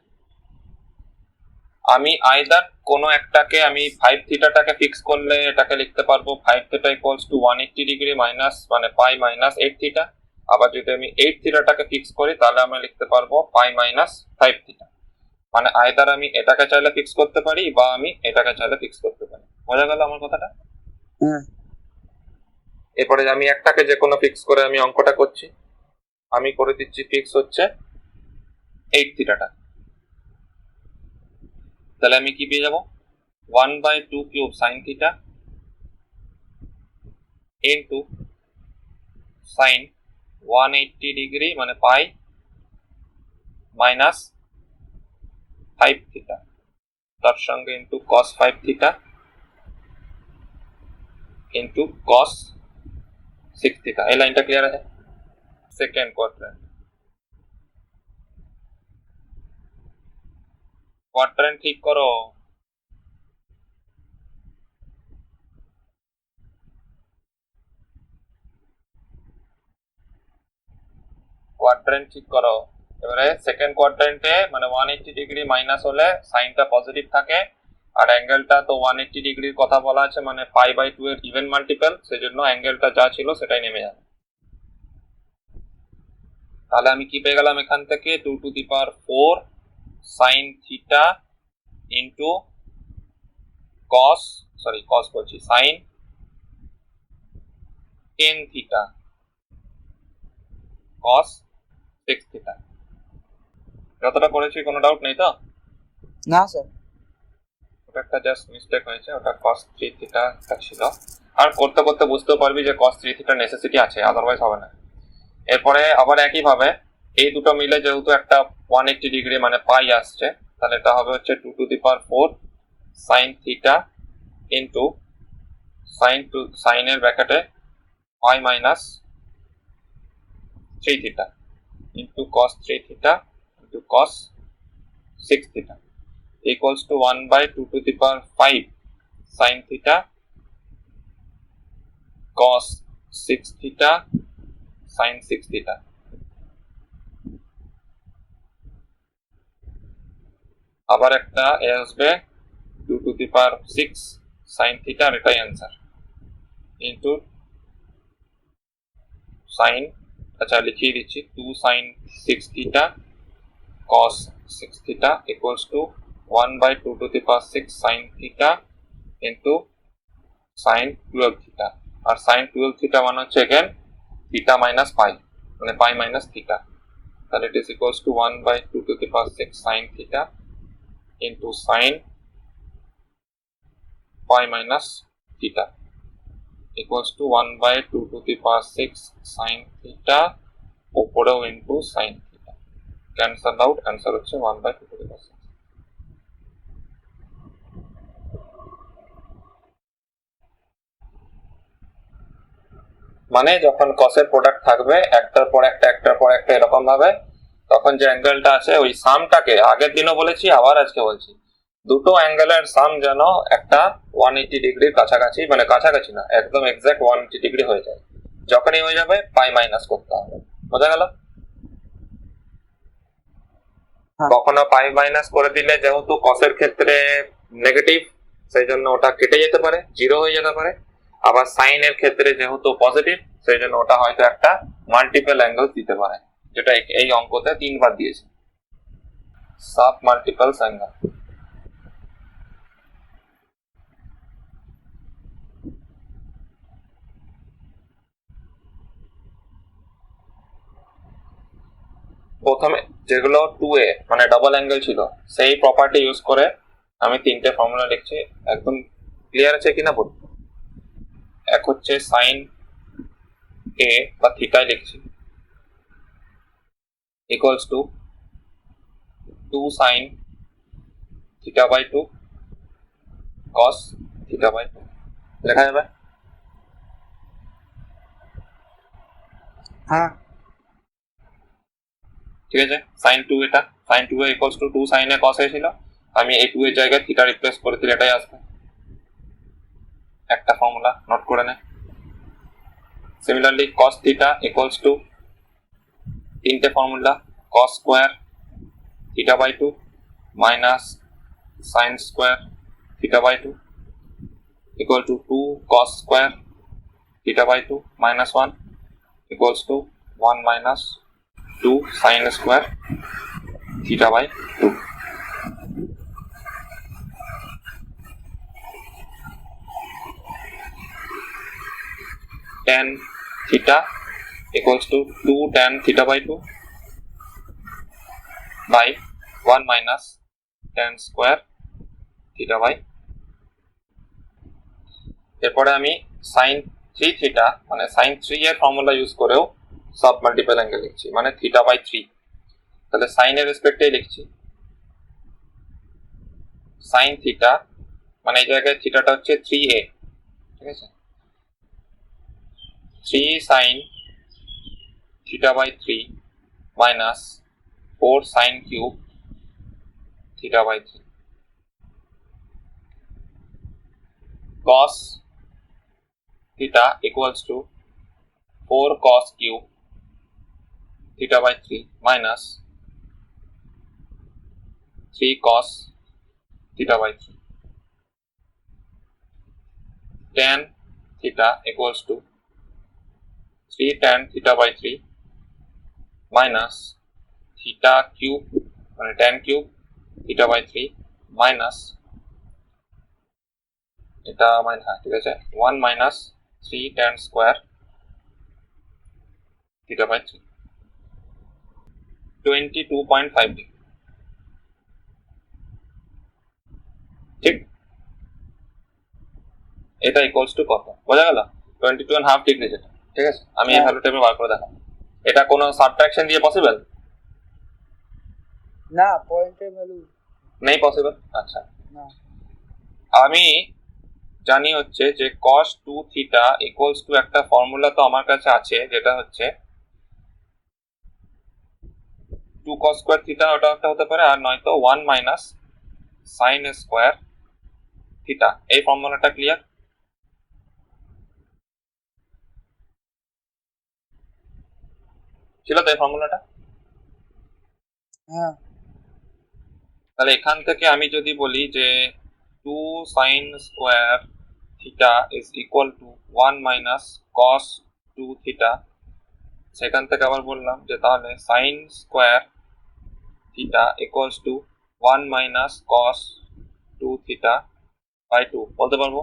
আমি আইদার কোনো একটাকে, আমি 5 থিটাটাকে ফিক্স করলে এটাকে লিখতে পারবো 5 theta equals two 180 degree minus মানে পাই মাইনাস 8 থিটা। আবার যদি আমি 8 থিটাটাকে ফিক্স করি তাহলে আমরা লিখতে পারবো পাই মাইনাস 5 থিটা। মানে আইদার আমি এটাকে চাইলে ফিক্স করতে পারি বা আমি এটাকে চাইলে ফিক্স করতে পারি। বোঝা গেল আমার কথাটা? এরপরে আমি একটাকে যে কোনো ফিক্স করে আমি অঙ্কটা করছি, আমি করে দিচ্ছি ফিক্স হচ্ছে 8 থিটাটা। তাহলে আমি কি পেয়ে যাব? 1/2 cube sin theta into sin 180 degree মানে পাই মাইনাস 5 থিটা, তার সঙ্গে into cos 5 theta into cos 6 theta. এই লাইনটা ক্লিয়ার আছে? Second quadrant. কোয়াড্রেন্ট ঠিক করো। কোয়াড্রেন্ট ঠিক করো। এবারে সেকেন্ড কোয়াড্রেন্টে মানে 180 ডিগ্রি মাইনাস হলে সাইনটা পজিটিভ থাকে, আর অ্যাঙ্গেলটা তো 180 ডিগ্রির কথা বলা আছে মানে π/2 এর ইভেন মাল্টিপল, সেজন্য অ্যাঙ্গেলটা যা ছিল সেটাই নেমে যাবে। তাহলে আমি কি পেয়ে গেলাম এখান থেকে? 2 to the power 4 sin theta into cos বলছি sin 10 থিটা cos 6 থিটা। যতটা করেছি কোনো ডাউট নেই তো?
না স্যার।
ওটা একটা জাস্ট মিস্টেক হয়েছে, ওটা cos 3 থিটা একটা ছিল। আর করতে করতে বুঝতে পারবি যে cos 3 থিটা নেসেসিটি আছে, আদারওয়াইজ হবে না। এরপরে আবার একই ভাবে এই দুটো মিলে যেহেতু একটা 180 ডিগ্রি মানে পাই আসছে, তাহলে এটা হবে হচ্ছে 2 to the power 4 sin theta into সাইনের ব্র্যাকেটে pi minus 3 theta into cos 3 theta into cos 6 theta equals to 1 by 2 to the power 5 sin theta cos 6 theta sin 6 theta. আবার একটা এ আসবে 2 to the power 6 sin theta, আর এটাই answer, into sin, আচ্ছা লিখিয়ে দিচ্ছি, 2 sin 6 theta cos 6 theta equals to 1 by 2 to the power 6 sin theta into sin 12 theta, R sin 12 theta মানে হচ্ছে again theta minus pi, মানে pi minus theta, তাহলে it is equals to 1 by 2 to the power 6 sin theta into sin pi minus theta equals to 1 by 2 to the power 6 sin theta উপরেও into sin theta, cancel out, answer হচ্ছে 1 by 2 to the power 6। মানে যখন কসের product থাকবে একটার পর একটা এরকম ভাবে, তখন যে অ্যাঙ্গেলটা আছে ওই সামটাকে, আগের দিনও বলেছি আবার আজকে বলছি, দুটো অ্যাঙ্গেলের সাম যেন একটা 180 ডিগ্রির কাছাকাছি, মানে কাছাকাছি না, একদম এক্সাক্ট 180 ডিগ্রি হয়ে যায়। যখনই হয়ে যাবে পাই মাইনাস করতে হবে, বোঝা গেল? কখনো পাই মাইনাস করে দিলে যেহেতু কসের ক্ষেত্রে নেগেটিভ, সেই জন্য ওটা কেটে যেতে পারে, জিরো হয়ে যেতে পারে। আবার সাইনের ক্ষেত্রে যেহেতু পজিটিভ, সেই জন্য ওটা হয়তো একটা মাল্টিপল অ্যাঙ্গেল দিতে পারে, যেটা এই অঙ্কতে 3বার দিয়েছে, সাব মাল্টিপল অ্যাঙ্গেল। প্রথমে যেগুলো 2A মানে ডাবল অ্যাঙ্গেল ছিল, সেই প্রপার্টি ইউজ করে আমি 3টে ফর্মুলা লিখছি, একদম ক্লিয়ার আছে কিনা বল। এক হচ্ছে সাইন এ বা থিটাই লিখছি equals to 2 sine theta by 2 cos theta by 2, লেখা যাবে?
হ্যাঁ
ঠিক আছে, সাইন 2, এটা sine 2 equals to 2 sine A cos A ছিল, আমি এই 2 এর জায়গায় থিটা রিপ্লেস করে দিলে এটাই আসবে, একটা ফর্মুলা নোট করে নে। Similarly cos theta equals to 3টে formula, cos square theta by 2 minus sine square theta by 2 equal to 2 cos square theta by 2 minus 1 equals to 1 minus 2 sin square theta by 2। tan theta equals to 2 tan theta by 2 by 1 minus tan square theta by। এরপরে আমি sin 3 theta মানে sin 3 এর formula use করেও sub multiple angle লিখছি, মানে theta by 3, তাহলে sign এর রেসপেক্টেই লিখছি sin theta, মানে এই জায়গায় থিটাটা হচ্ছে 3a, ঠিক আছে, 3 sin theta by 3 minus 4 sin cube theta by 3 cos theta equals to 4 cos cube theta by 3 minus 3 cos theta by 3, tan theta equals to 3 tan theta by 3 minus theta cube মানে tan cube theta by 3 minus এটা মানে হ্যাঁ ঠিক আছে 1 minus 3 tan square theta by 3, 22.5 degree. এটা equals to কত বোঝা গেল 22.5 ডিগ্রি যেটা ঠিক আছে আমি এই
হ্যাঁ।
ভ্যালু টেবিল বার করে দেখাবো এটা কোনো সাবট্রাকশন দিয়ে পসিবল
না পয়েন্টের ভ্যালু
নেই পসিবল আচ্ছা
না
আমি জানি হচ্ছে যে cos 2 থিটা ইকুয়ালস টু একটা ফর্মুলা তো আমার কাছে আছে যেটা হচ্ছে 2 cos স্কয়ার থিটা ওটা একটা হতে পারে আর নয়তো 1 মাইনাস sin স্কয়ার থিটা এই ফর্মুলাটা ক্লিয়ার ছিল তো এই ফর্মুলাটা
হ্যাঁ
তাহলে এখান থেকে আমি যদি বলি যে 2 sin square theta is equal to 1 minus cos 2 theta সেখান থেকে আবার বললাম যে তাহলে sin square theta equals to 1 minus cos 2 theta by 2 বলতে পারবো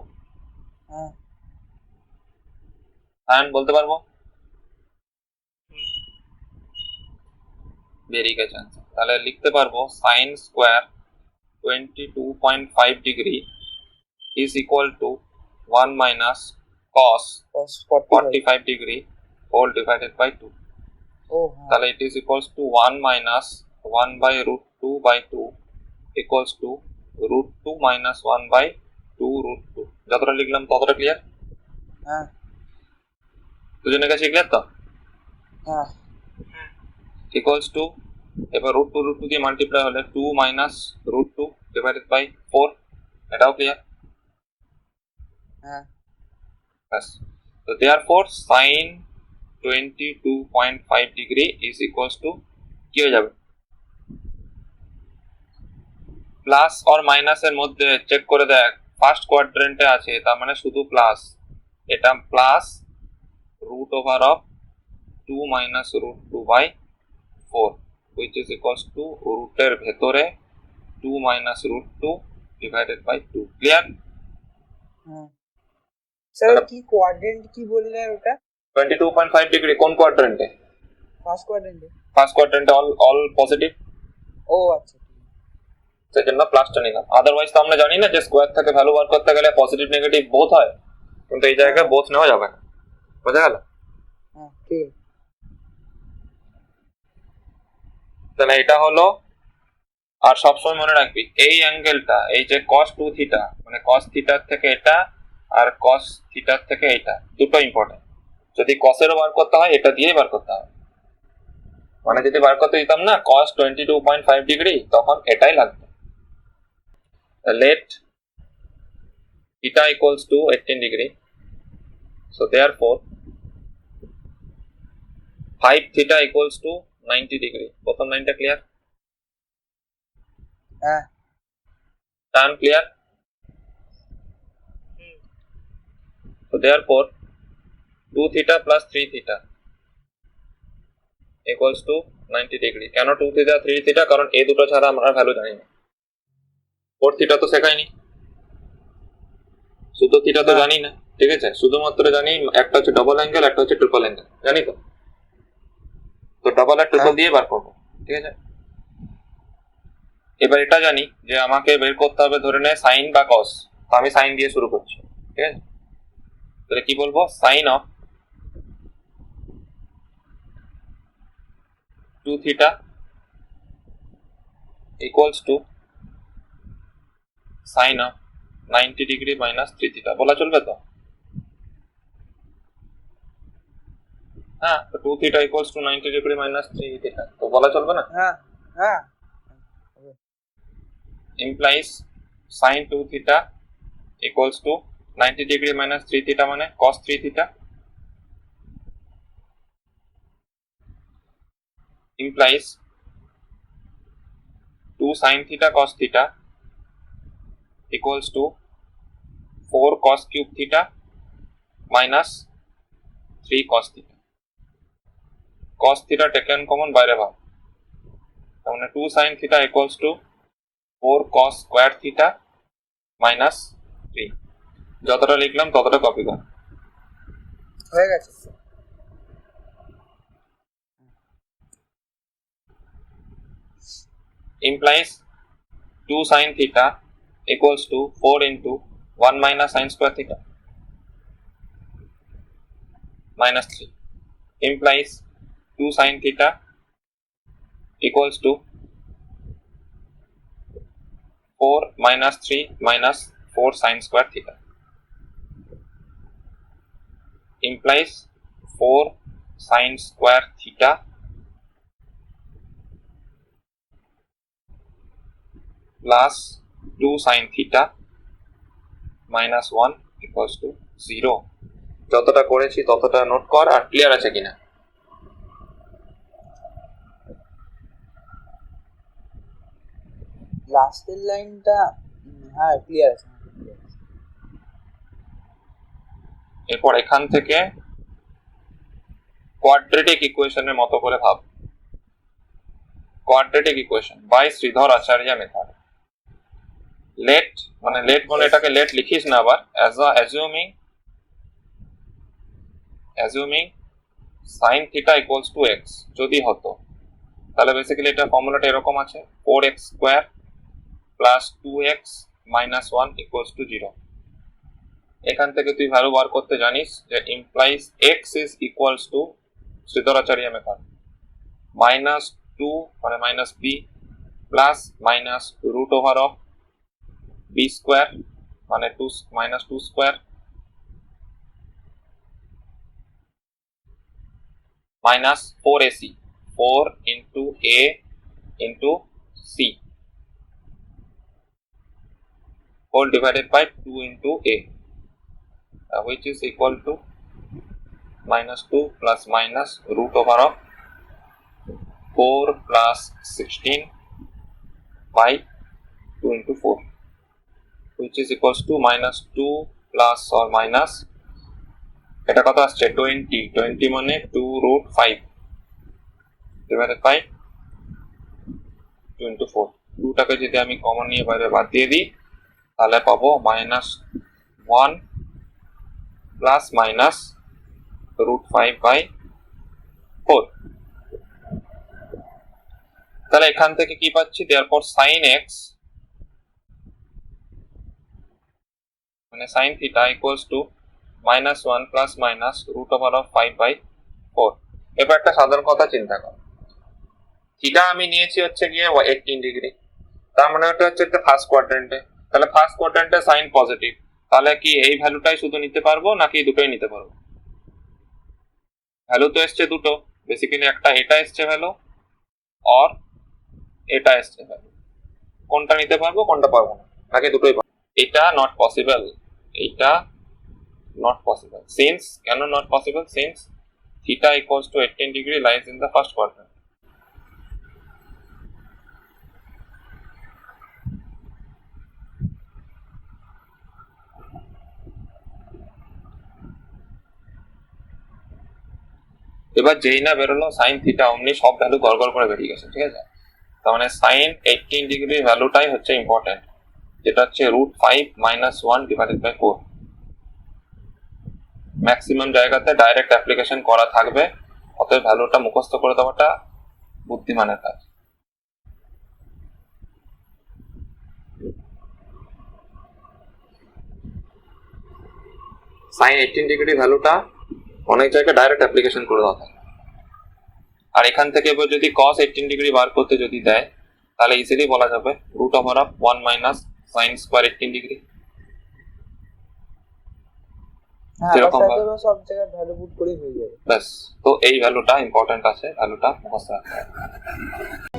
হ্যাঁ
হ্যাঁ বলতে পারবো বেরিয়ে গেছে answer। তাহলে লিখতে পারবো sin square 22.5 degree is equal to 1 minus cos
cos 45
45 degree whole divided by 2
ও হ্যাঁ
তাহলে it is equals to 1 minus 1 by root 2 by 2 equals to root 2 minus 1 by 2 root 2 যতটা লিখলাম ততটা ক্লিয়ার
হ্যাঁ
দুজনের কাছে ক্লিয়ার তো
হ্যাঁ
equals to এবার root 2 দিয়ে মাল্টিপ্লাই হলে 2 minus root 2 divided by 4 এটাও ক্লিয়ার
হ্যাঁ
Yes. So therefore sin 22.5 degree is equals to কি হয়ে যাবে প্লাস অর মাইনাস এর মধ্যে চেক করে দেখ ফার্স্ট কোয়াড্রেন্টে আছে তার মানে শুধু প্লাস এটা plus root over of 2 minus root 2 by 4 which is equals to রুটের ভেতরে 2 minus root 2 by by 2 clear
হ্যাঁ স্যার কি কোয়াড্রেন্ট কি বললে ওটা
22.5 ডিগ্রি কোন কোয়াড্রেন্টে
ফার্স্ট কোয়াড্রেন্টে
ফার্স্ট কোয়াড্রেন্টে অল পজিটিভ
ও আচ্ছা
সেই জন্য প্লাসটা নিলাম আদারওয়াইজ তো আমরা জানি না যে স্কোয়ার থেকে ভ্যালু বার করতে গেলে পজিটিভ নেগেটিভ বোথ হয় কিন্তু এই জায়গায় বোথ নেওয়া যাবে না বোঝা গেল
হ্যাঁ ঠিক আছে
তাহলে এটা হলো আর সবসময় মনে রাখবি এই অ্যাঙ্গেলটা এই যে cos 2 থিটা মানে cos থিটার থেকে এটা আর cos থিটার থেকে এটা দুটো ইম্পর্টেন্ট যদি cos এরও বার করতে হয় এটা দিয়েই বার করতে হবে মানে যদি বার করতে দিতাম না cos 22.5 ডিগ্রি তখন এটাই লাগবে let theta equals to 18 degree so therefore 5 theta equals to 90 degree প্রথম লাইনটা ক্লিয়ার
হ্যাঁ
tan clear so therefore 2 theta plus 3 theta equals to 90 degree কেন 2 theta 3 theta কারণ এই দুটো ছাড়া আমরা ভ্যালু জানি না 4 theta তো শেখাইনি শুধু থিটা তো জানি না ঠিক আছে শুধুমাত্র জানি একটা হচ্ছে ডাবল অ্যাঙ্গেল একটা হচ্ছে ট্রিপল অ্যাঙ্গেল জানি তো তো ডাবল আর ট্রিপল দিয়ে বার করবো ঠিক আছে এবার এটা জানি যে আমাকে বের করতে হবে ধরে নে সাইন বা কস তো আমি সাইন দিয়ে শুরু করছি ঠিক আছে তাহলে কি বলবো sine of 2 theta equals to sine of 90 degree minus 3 theta বলা চলবে তো হ্যাঁ তো 2 theta equals to 90 degree minus 3 theta তো বলা চলবে না
হ্যাঁ হ্যাঁ
implies sin 2 theta equals to 90 degree minus 3 theta মানে cos 3 theta implies 2 sin theta cos theta equals to 4 cos cube theta minus 3 cos theta cos theta taken common বাইরে ভাগ তার মানে 2 sin theta equals to 4 cos square theta minus 3 যতটা লিখলাম ততটা copy কর
হয়ে গেছে
implies 2 sin theta equals to 4 into 1 minus sin square theta minus 3 implies 2 sin theta equals to 4 minus 3 minus 4 sin square theta implies 4 sin square theta plus 2 sin theta minus 1 equals to 0 যতটা করেছি ততটা note কর আর clear আছে কিনা
লাস্টের লাইনটা হ্যাঁ clear আছে
এরপর এখান থেকে কোয়াড্রেটিক ইকুয়েশনের মতো করে ভাব quadratic equation by Sridhar Acharya method let মানে লেট বলে এটাকে লেট লিখিস না আবার assuming sin theta equals to x যদি হতো তাহলে বেসিক্যালি এটা ফর্মুলাটা এরকম আছে 4x square plus 2x minus 1 equals to 0 এখান থেকে তুই ভ্যালু বার করতে জানিস যে implies x is equals to Sridharacharya method minus 2 মানে minus b plus minus root over of b square মানে 2 minus 2 square minus 4ac 4 into a into c whole divided by 2 into a which is equal to minus 2 plus minus root over of 4 plus 16 by 2 into 4 which is equals to minus 2 plus or minus এটা কত আসছে 20 মানে 2 root 5 divided by 2 into 4 2 টাকে যদি আমি common নিয়ে বাইরে বাদ দিয়ে দিই তাহলে পাবো minus 1 plus minus root 5 by 4 তাহলে এখান থেকে কি পাচ্ছি therefore sin x মানে sin theta equals to minus 1 plus minus root over of 5 by 4 এবার একটা সাধারণ কথা চিন্তা কর থিটা আমি নিয়েছি হচ্ছে গিয়ে 18 ডিগ্রি তার মানে ওটা হচ্ছে একটা ফার্স্ট কোয়াড্রেন্টে তাহলে ফার্স্ট কোয়াড্রেন্টে সাইন পজিটিভ তাহলে কি এই ভ্যালুটাই শুধু নিতে পারবো নাকি দুটোই নিতে পারবো ভ্যালু তো এসছে দুটো বেসিক্যালি একটা এটা এসছে ভ্যালু আর এটা এসছে ভ্যালু কোনটা নিতে পারবো কোনটা পারবো না নাকি দুটোই পারবো এটা নট পসিবল এটা not possible since cannot not possible since theta equals to 18 degree lies in the first quadrant এবার যেই না বেরোলো sin theta অমনি সব ভ্যালু গড়গড় করে বেরিয়ে গেছে ঠিক আছে তার মানে sin 18 ডিগ্রি ভ্যালুটাই হচ্ছে ইম্পর্টেন্ট যেটা হচ্ছে √5 - 1 divided by 4 ম্যাক্সিমাম জায়গাতে ডাইরেক্ট অ্যাপ্লিকেশন করা থাকবে অতএব ভ্যালুটা মুখস্থ করে দেওয়াটা বুদ্ধিমানের কাজ sin 18 ডিগ্রি ভ্যালুটা অনেক জায়গায় ডাইরেক্ট অ্যাপ্লিকেশন করে দেওয়া থাকে আর এখান থেকে এবার যদি cos 18 ডিগ্রি বার করতে যদি দেয় তাহলে ইজিলি বলা যাবে √1 minus sin square 18 ডিগ্রি এরকম
সব জায়গায় ভ্যালু পুট করে হয়ে যাবে
ব্যাস তো এই ভ্যালুটা ইম্পর্টেন্ট আছে ভ্যালুটা মুখস্থ রাখতে হবে